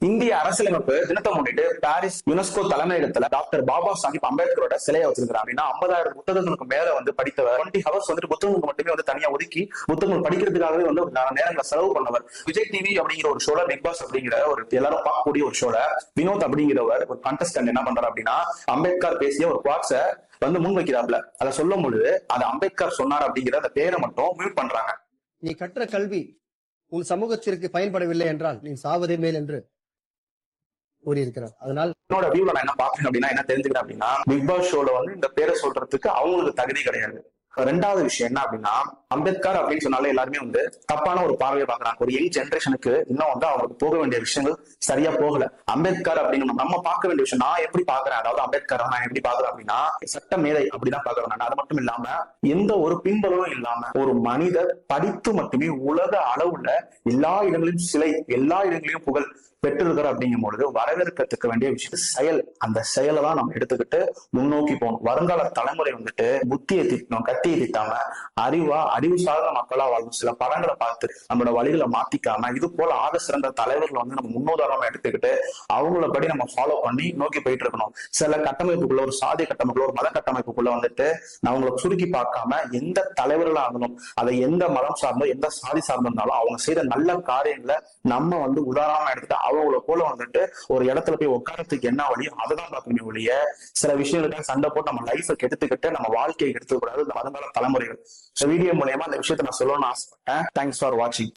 இந்திய அரசியலமைப்பு தினத்தை முன்னிட்டு பாரிஸ் யுனெஸ்கோ தலைமையகத்துல டாக்டர் பாபா சாஹிப் அம்பேத்கரோட சிலையை வச்சிருக்காங்க. அப்படின்னா 50,000 புத்தகங்களுக்கு மேல படித்தவர், 20 ஹவர்ஸ் புத்தகங்களுக்கு மட்டுமே தனியா ஒதுக்கி புத்தகங்கள் படிக்கிறதுக்காகவே ஒரு நேரங்களை செலவு பண்ணவர். விஜய் டிவி அப்படிங்கிற ஒரு ஷோல, பிக் பாஸ் அப்படிங்கிற ஒரு எல்லாரும் பார்க்கக்கூடிய ஒரு ஷோல வினோத் அப்படிங்கிறவர் ஒரு கண்டஸ்டன்ட் என்ன பண்றாரு அப்படின்னா, அம்பேத்கர் பேசிய ஒரு குவாட்ஸ முன் வைக்கிறாப்ல. அதை சொல்லும் பொழுது அது அம்பேத்கர் சொன்னார் அப்படிங்கிற அந்த பேரை மட்டும் மியூட் பண்றாங்க. நீ கற்ற கல்வி உன் சமூகத்திற்கு பயன்படவில்லை என்றால் நீ சாவதே மேல் என்று கூறியிருக்கிறார். அதனால் என்னோட வியூல நான் என்ன பாக்குறேன் அப்படின்னா, என்ன தெரிஞ்சுக்கிறேன் அப்படின்னா, பிக் பாஸ் ஷோல இந்த பேரை சொல்றதுக்கு அவங்களுக்கு தகுதி கிடையாது. ரெண்டாவது விஷயம் என்ன அப்படின்னா, அம்பேத்கர் அப்படின்னு சொன்னாலே எல்லாருமே தப்பான ஒரு பார்வையை பாக்குறாங்க. ஒரு யங் ஜெனரேஷனுக்கு இன்னும் அவங்களுக்கு போக வேண்டிய விஷயங்கள் சரியா போகல. அம்பேத்கர் அப்படின்னு நம்ம பார்க்க வேண்டிய விஷயம் நான் எப்படி பாக்குறேன், அதாவது அம்பேத்கர் நான் எப்படி பாக்குறேன் அப்படின்னா, சட்ட மேதை அப்படிதான் பாக்குறேன் நான். அது மட்டும் இல்லாம எந்த ஒரு பின்பலனும் இல்லாம ஒரு மனிதர் படித்து மட்டுமே உலக அளவுல எல்லா இடங்களிலும் சிலை, எல்லா இடங்களிலும் புகழ் பெற்றிருக்கிறார் அப்படிங்கும் பொழுது வரவேற்கத்துக்க வேண்டிய விஷயம் செயல். அந்த செயலை தான் நம்ம எடுத்துக்கிட்டு முன்னோக்கி போகணும். வருங்கால தலைமுறை புத்தியை திட்டணும், கத்தியை திட்டாம அறிவு சார்ந்த மக்களா வாழணும். சில படங்களை பார்த்து நம்மளோட வழிகளை மாத்திக்காம இது போல ஆக சிறந்த தலைவர்களை நம்ம முன்னுதாரணமா எடுத்துக்கிட்டு அவங்கள படி நம்ம ஃபாலோ பண்ணி நோக்கி போயிட்டு இருக்கணும். சில கட்டமைப்புக்குள்ள, ஒரு சாதி கட்டமைப்புக்குள்ள, ஒரு மத கட்டமைப்புக்குள்ள அவங்களை சுருக்கி பார்க்காம எந்த தலைவர்களா இருந்தாலும், அதை எந்த மதம் சார்ந்தோ எந்த சாதி சார்ந்திருந்தாலும் அவங்க செய்த நல்ல காரியங்களை நம்ம உதாரணமா எடுத்துட்டு அவங்கள போல ஒரு இடத்துல போய் உட்காரத்துக்கு என்ன வழியோ அதைதான் பார்க்கணும் ஒழிய சில விஷயங்களுக்காக சண்டை போட்டு நம்ம லைஃபை கெடுத்துக்கிட்டு நம்ம வாழ்க்கையை எடுத்துக்க கூடாது. வருங்கால தலைமுறைகள் வீடியோ மூலமா அந்த விஷயத்த நான் சொல்லணும்னு ஆசைப்பட்டேன். தேங்க்ஸ் ஃபார் வாட்சிங்.